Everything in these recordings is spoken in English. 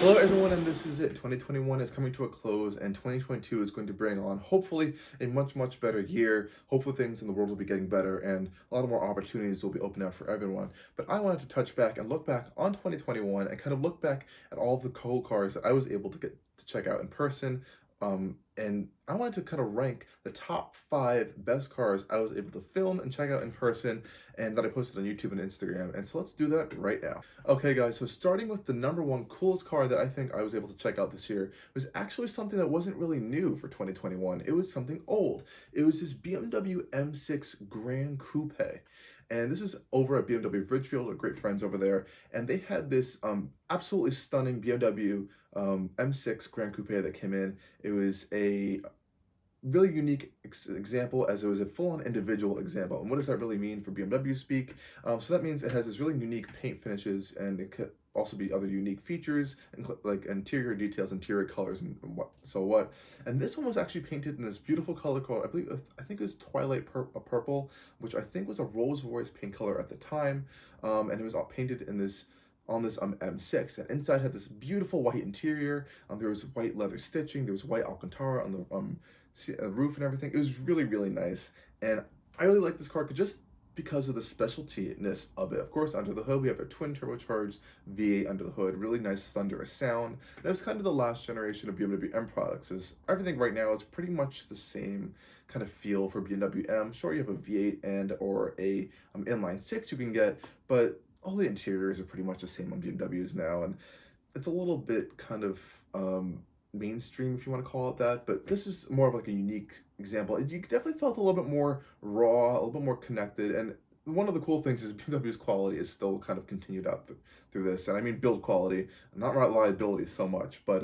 Hello everyone, and this is it. 2021 is coming to a close, and 2022 is going to bring on, hopefully, a much better year. Hopefully things in the world will be getting better, and a lot of more opportunities will be opening up for everyone. But I wanted to touch back and look back on 2021 and kind of look back at all the cool cars that I was able to get to check out in person. And I wanted to kind of rank the top 5 best cars I was able to film and check out in person and that I posted on YouTube and Instagram. And so let's do that right now. Okay, guys, so starting with the number one coolest car that I think I was able to check out this year was actually something that wasn't really new for 2021. It was something old. It was this BMW M6 Gran Coupe. And this was over at BMW Ridgefield, our great friends over there. And they had this absolutely stunning BMW M6 Gran Coupe that came in. It was a really unique example, as it was a full-on individual example. And what does that really mean for BMW speak? So that means it has this really unique paint finishes, and it could also be other unique features and like interior details, interior colors, and what. And this one was actually painted in this beautiful color called, I think it was Twilight Purple, which I think was a Rolls-Royce paint color at the time. And it was all painted in this on this M6, and inside had this beautiful white interior. There was white leather stitching, there was white Alcantara on the roof and everything. It was really nice, and I really like this car just because of the specialty-ness of it. Of course, under the hood, we have a twin turbocharged V8 under the hood, really nice thunderous sound. And it was kind of the last generation of BMW M products. Is everything right now is pretty much the same kind of feel for BMW M. Sure, you have a V8 and or a inline six you can get, but all the interiors are pretty much the same on BMWs now, and it's a little bit kind of mainstream, if you want to call it that. But this is more of like a unique example. You definitely felt a little bit more raw, a little bit more connected, and one of the cool things is BMW's quality is still kind of continued out through this, and I mean build quality, not reliability so much, but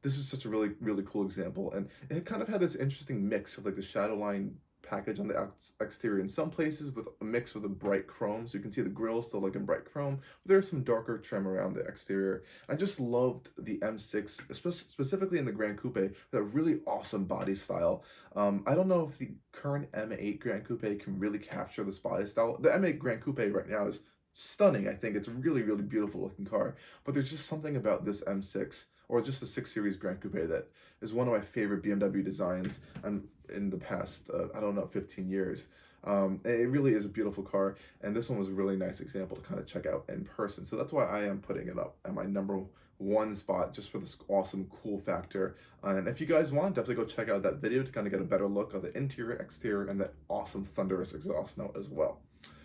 this is such a really cool example, and it kind of had this interesting mix of like the Shadowline package on the exterior in some places with a mix with a bright chrome, so you can see the grille still like in bright chrome, but there's some darker trim around the exterior. I just loved the M6, specifically in the Gran Coupe, that really awesome body style. I don't know if the current M8 Gran Coupe can really capture this body style. The M8 Gran Coupe right now is stunning. I think it's a really beautiful looking car, but there's just something about this M6 or just the 6 Series Gran Coupe that is one of my favorite BMW designs in the past, I don't know, 15 years. It really is a beautiful car, and this one was a really nice example to kind of check out in person. So that's why I am putting it up at my number one spot, just for this awesome cool factor. And if you guys want, definitely go check out that video to kind of get a better look of the interior, exterior, and that awesome thunderous exhaust note as well.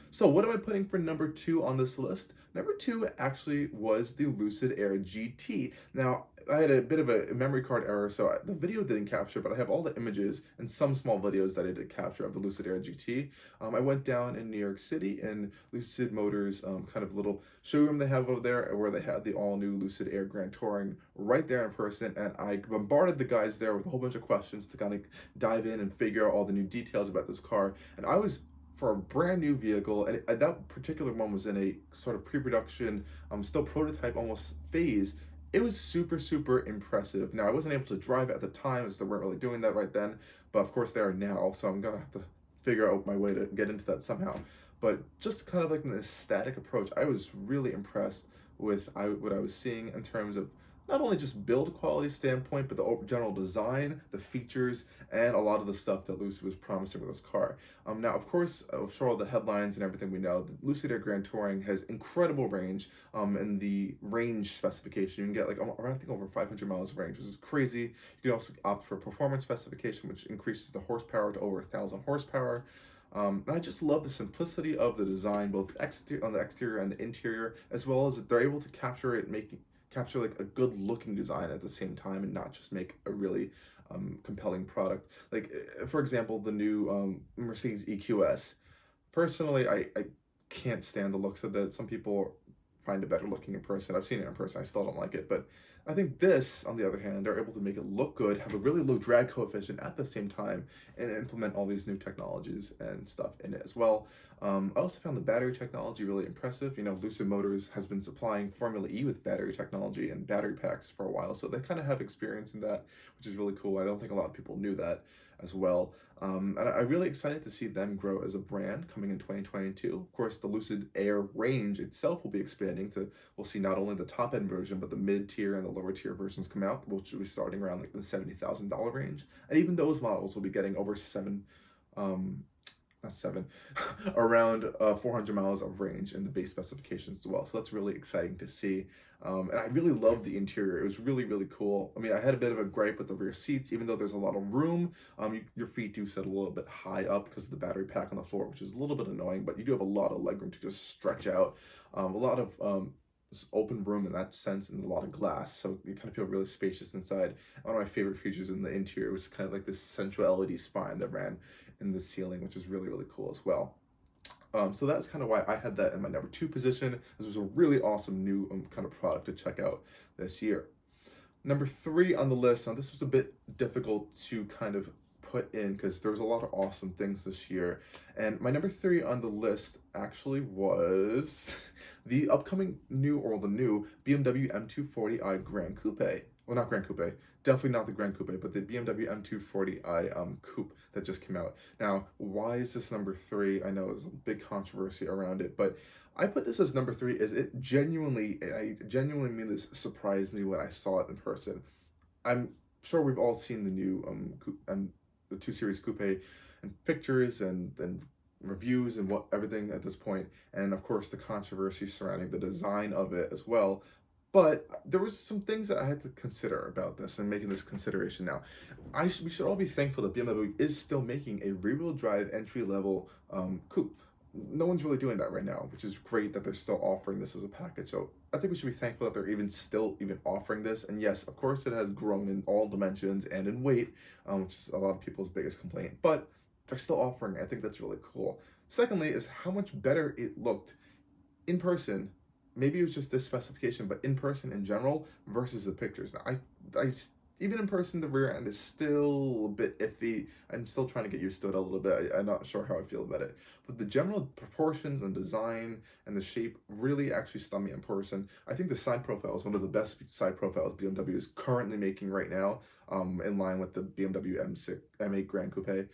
So what am I putting for number 2 on this list? Number 2 actually was the Lucid Air GT. Now, I had a bit of a memory card error, so the video didn't capture, but I have all the images and some small videos that I did capture of the Lucid Air GT. I went down in New York City in Lucid Motors, kind of little showroom they have over there, where they had the all-new Lucid Air Grand Touring right there in person, and I bombarded the guys there with a whole bunch of questions to kind of dive in and figure out all the new details about this car. And I was, for a brand new vehicle, and at that particular one was in a sort of pre-production, still prototype almost phase, it was super impressive. Now, I wasn't able to drive it at the time, as they weren't really doing that right then, but of course they are now, so I'm gonna have to figure out my way to get into that somehow. But just kind of like an aesthetic approach, I was really impressed with what I was seeing in terms of not only just build quality standpoint, but the general design, the features, and a lot of the stuff that Lucid was promising with this car. Now, of course, for all the headlines and everything we know, the Lucid Air Grand Touring has incredible range. In the range specification, you can get like around, I think, over 500 miles of range, which is crazy. You can also opt for performance specification, which increases the horsepower to over 1,000 horsepower. And I just love the simplicity of the design, both on the exterior and the interior, as well as they're able to capture like a good looking design at the same time, and not just make a really compelling product. Like, for example, the new Mercedes EQS. Personally, I can't stand the looks of that. Some people find it better looking in person. I've seen it in person, I still don't like it, but I think this, on the other hand, are able to make it look good, have a really low drag coefficient at the same time, and implement all these new technologies and stuff in it as well. I also found the battery technology really impressive. You know, Lucid Motors has been supplying Formula E with battery technology and battery packs for a while, so they kind of have experience in that, which is really cool. I don't think a lot of people knew that. as well. And I'm really excited to see them grow as a brand coming in 2022. Of course, the Lucid Air range itself will be expanding to, we'll see not only the top end version, but the mid tier and the lower tier versions come out, which will be starting around like the $70,000 range. And even those models will be getting over um, not seven, around 400 miles of range in the base specifications as well. So that's really exciting to see. And I really loved the interior. It was really, really cool. I mean, I had a bit of a gripe with the rear seats, even though there's a lot of room. Your feet do sit a little bit high up because of the battery pack on the floor, which is a little bit annoying, but you do have a lot of legroom to just stretch out. A lot of open room in that sense, and a lot of glass, so you kind of feel really spacious inside. One of my favorite features in the interior was kind of like this central LED spine that ran in the ceiling, which is really, really cool as well. So that's kind of why I had that in my number 2 position. This was a really awesome new kind of product to check out this year. Number 3 on the list, now this was a bit difficult to kind of put in because there was a lot of awesome things this year. And my number 3 on the list actually was the upcoming new BMW M240i Gran Coupe. Well, not Gran Coupe, definitely not the Gran Coupe, but the BMW M240i Coupe that just came out. Now, why is this number 3? I know there's a big controversy around it, but I put this as number 3 as I genuinely mean this, surprised me when I saw it in person. I'm sure we've all seen the new the 2 Series Coupe and pictures and reviews and everything at this point, and of course the controversy surrounding the design of it as well. But there was some things that I had to consider about this and making this consideration now. We should all be thankful that BMW is still making a rear-wheel drive entry-level coupe. No one's really doing that right now, which is great that they're still offering this as a package. So I think we should be thankful that they're still offering this. And yes, of course, it has grown in all dimensions and in weight, which is a lot of people's biggest complaint. But they're still offering it. I think that's really cool. Secondly, is how much better it looked in person. Maybe it was just this specification, but in person in general versus the pictures. Now, even in person, the rear end is still a bit iffy. I'm still trying to get used to it a little bit. I'm not sure how I feel about it. But the general proportions and design and the shape really actually stun me in person. I think the side profile is one of the best side profiles BMW is currently making right now, in line with the BMW M8 Gran Coupe.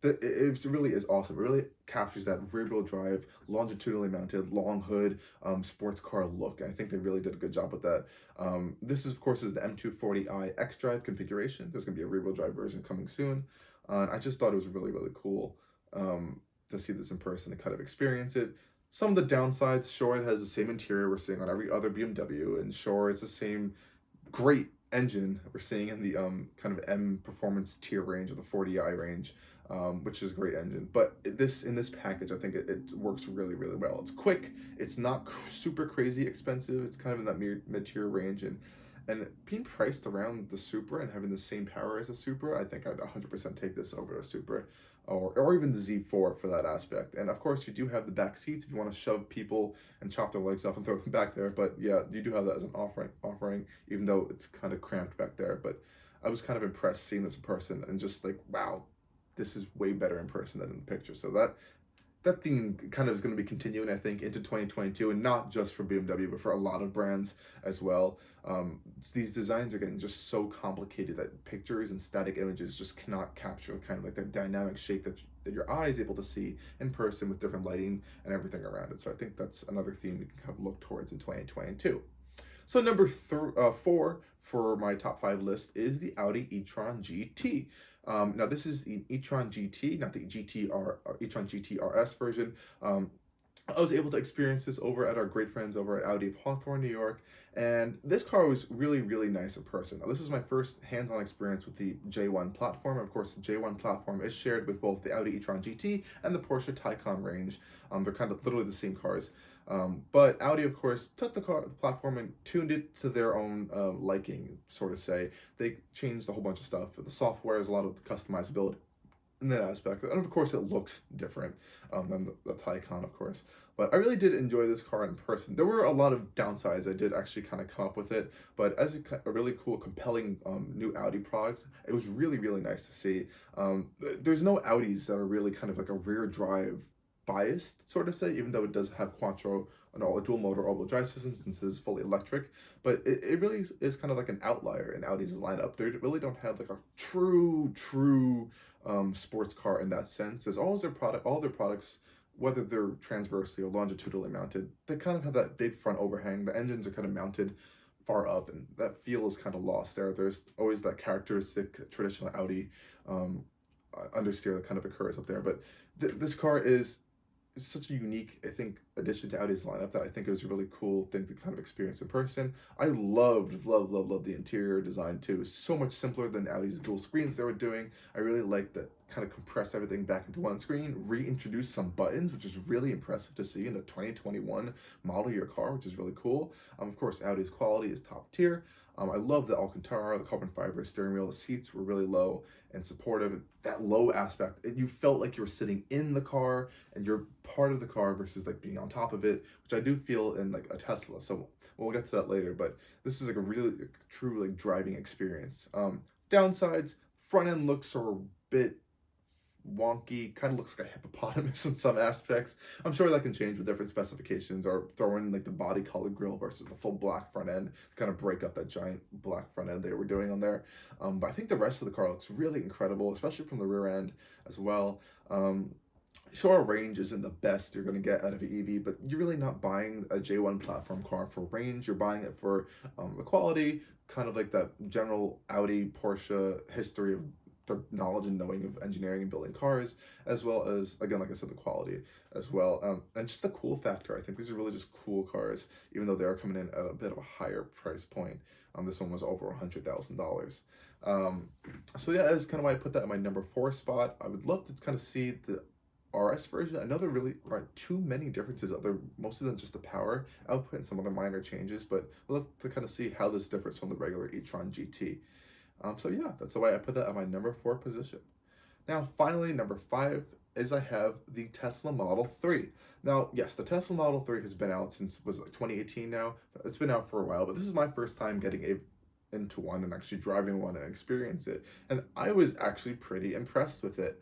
It really is awesome. It really captures that rear-wheel drive, longitudinally mounted, long hood, sports car look. I think they really did a good job with that. This is, of course, is the M240i X-Drive configuration. There's going to be a rear-wheel drive version coming soon. And I just thought it was really, really cool to see this in person and kind of experience it. Some of the downsides, sure, it has the same interior we're seeing on every other BMW, and sure, it's the same great engine we're seeing in the kind of M performance tier range or the 40i range, which is a great engine. But in this package, I think it works really, really well. It's quick. It's not super crazy expensive. It's kind of in that mid-tier range, and being priced around the Supra and having the same power as a Supra, I think I'd 100% take this over a Supra, or even the Z4 for that aspect. And of course, you do have the back seats if you want to shove people and chop their legs off and throw them back there. But yeah, you do have that as an offering, even though it's kind of cramped back there. But I was kind of impressed seeing this in person and just like, wow, this is way better in person than in the picture. So that theme kind of is going to be continuing, I think, into 2022, and not just for BMW, but for a lot of brands as well. These designs are getting just so complicated that pictures and static images just cannot capture kind of like the dynamic shape that your eye is able to see in person with different lighting and everything around it. So I think that's another theme we can kind of look towards in 2022. So number 4 for my top 5 list is the Audi e-Tron GT. Now this is the e-Tron GT, not the e-Tron GT RS version. I was able to experience this over at our great friends over at Audi of Hawthorne, New York, and this car was really, really nice in person. Now, this is my first hands-on experience with the J1 platform. Of course, the J1 platform is shared with both the Audi e-Tron GT and the Porsche Taycan range. They're kind of literally the same cars. But Audi, of course, took the platform and tuned it to their own liking, sort of say. They changed a whole bunch of stuff. The software is a lot of customizability in that aspect, and of course it looks different than the Taycan, of course. But I really did enjoy this car in person. There were a lot of downsides I did actually kind of come up with it, but as a really cool, compelling new Audi product, it was really, really nice to see. There's no Audis that are really kind of like a rear drive biased, sort of say, even though it does have quattro and all a dual motor all-wheel drive system since it is fully electric. But it really is kind of like an outlier in Audi's lineup. They really don't have like a true sports car in that sense. As all their products, whether they're transversely or longitudinally mounted, they kind of have that big front overhang. The engines are kind of mounted far up, and that feel is kind of lost there. There's always that characteristic traditional Audi understeer that kind of occurs up there. But this car is such a unique, I think, addition to Audi's lineup that I think it was a really cool thing to kind of experience in person. I loved the interior design too. So much simpler than Audi's dual screens they were doing. I really liked that kind of compress everything back into one screen, reintroduce some buttons, which is really impressive to see in the 2021 model year car, which is really cool. Of course, Audi's quality is top tier. I love the Alcantara, the carbon fiber steering wheel. The seats were really low and supportive. That low aspect, you felt like you were sitting in the car and you're part of the car versus like being on top of it, which I do feel in like a Tesla. So we'll get to that later, but this is like a really true like driving experience. Downsides, front end looks are a bit wonky, kind of looks like a hippopotamus in some aspects. I'm sure that can change with different specifications, or throw in like the body colored grille versus the full black front end to kind of break up that giant black front end they were doing on there. But I think the rest of the car looks really incredible, especially from the rear end as well. Sure, range isn't the best you're going to get out of an EV, but you're really not buying a J1 platform car for range. You're buying it for the quality, kind of like that general Audi, Porsche history of the knowledge and knowing of engineering and building cars, as well as, again, like I said, the quality as well. And just the cool factor. I think these are really just cool cars, even though they are coming in at a bit of a higher price point. This one was over $100,000. So yeah, that's kind of why I put that in my number 4 spot. I would love to kind of see the RS version. I know there really aren't too many differences other, mostly than just the power output and some other minor changes, but we'll have to kind of see how this differs from the regular e-Tron GT. So yeah, that's the way I put that at my number 4 position. Now, finally, number 5 is I have the Tesla Model 3. Now, yes, the Tesla Model 3 has been out since, was it like 2018 now? It's been out for a while, but this is my first time getting into one and actually driving one and experience it. And I was actually pretty impressed with it.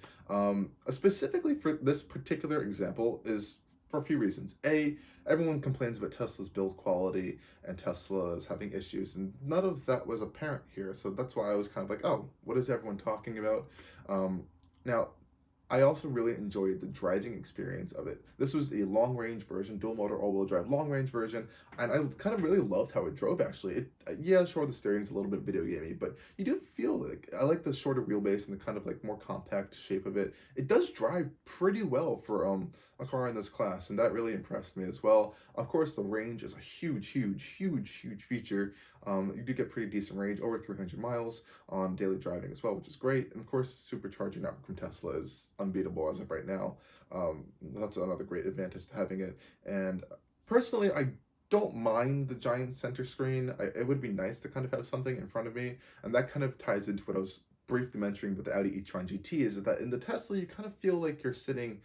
Specifically for this particular example is for a few reasons. A, everyone complains about Tesla's build quality and Tesla's having issues, and none of that was apparent here. So that's why I was kind of like, oh, what is everyone talking about? Now, I also really enjoyed the driving experience of it. This was a long-range version, dual-motor, all-wheel drive, long-range version, and I kind of really loved how it drove, actually. Yeah, sure, the steering's a little bit video gamey, but you do feel like, I like the shorter wheelbase and the kind of like more compact shape of it. It does drive pretty well for a car in this class, and that really impressed me as well. Of course, the range is a huge feature. You do get pretty decent range, over 300 miles on daily driving as well, which is great. And of course, the supercharging network from Tesla is unbeatable as of right now. That's another great advantage to having it. And personally, I don't mind the giant center screen. It would be nice to kind of have something in front of me, and that kind of ties into what I was briefly mentioning with the Audi e-Tron GT, is that in the Tesla, you kind of feel like you're sitting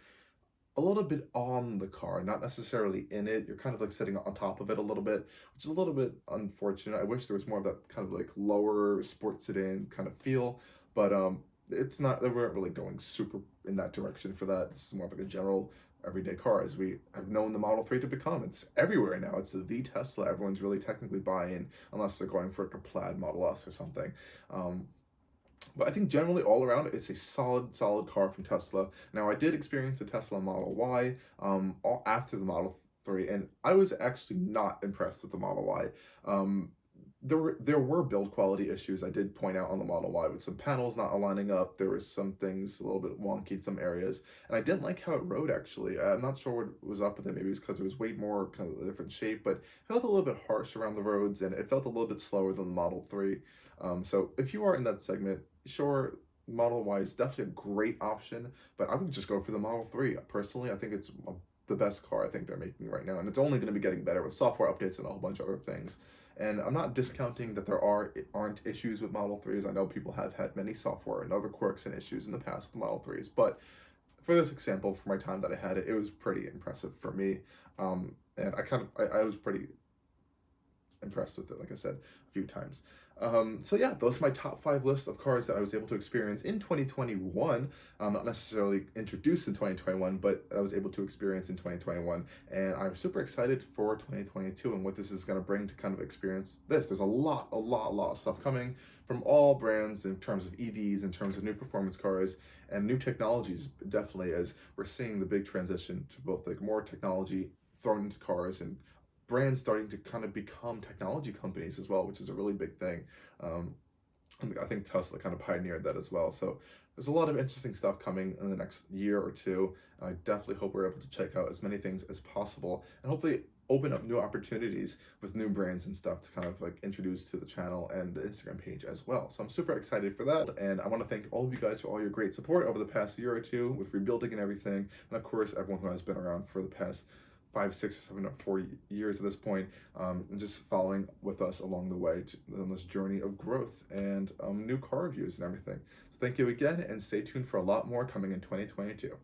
a little bit on the car, not necessarily in it. You're kind of like sitting on top of it a little bit, which is a little bit unfortunate. I wish there was more of that kind of like lower sports sedan kind of feel, but it's not, they weren't really going super in that direction for that. It's more of like a general everyday car, as we have known the Model 3 to become. It's everywhere now. It's the Tesla everyone's really technically buying, unless they're going for like a plaid Model S or something. But I think generally all around it's a solid car from Tesla. Now, I did experience a Tesla Model Y after the Model 3, and I was actually not impressed with the Model Y. There were build quality issues I did point out on the Model Y, with some panels not aligning up. There were some things a little bit wonky in some areas, and I didn't like how it rode, actually. I'm not sure what was up with it. Maybe it was because it was way more kind of a different shape, but it felt a little bit harsh around the roads, and it felt a little bit slower than the Model 3. So if you are in that segment, sure, Model Y is definitely a great option, but I would just go for the Model 3. Personally, I think it's the best car I think they're making right now, and it's only going to be getting better with software updates and a whole bunch of other things. And I'm not discounting that there aren't issues with Model 3s. I know people have had many software and other quirks and issues in the past with the Model 3s, but for this example, for my time that I had it, it was pretty impressive for me. And I was pretty impressed with it, like I said a few times. So yeah, those are my top 5 lists of cars that I was able to experience in 2021. Not necessarily introduced in 2021, but I was able to experience in 2021. And I'm super excited for 2022 and what this is going to bring to kind of experience this. There's a lot of stuff coming from all brands in terms of EVs, in terms of new performance cars, and new technologies, definitely, as we're seeing the big transition to both like more technology thrown into cars and brands starting to kind of become technology companies as well, which is a really big thing. And I think Tesla kind of pioneered that as well. So there's a lot of interesting stuff coming in the next year or two. I definitely hope we're able to check out as many things as possible and hopefully open up new opportunities with new brands and stuff to kind of like introduce to the channel and the Instagram page as well. So I'm super excited for that. And I want to thank all of you guys for all your great support over the past year or two with rebuilding and everything. And of course, everyone who has been around for the past 5, 6, 7, 4 years at this point, and just following with us along the way on this journey of growth and new car reviews and everything. So thank you again, and stay tuned for a lot more coming in 2022.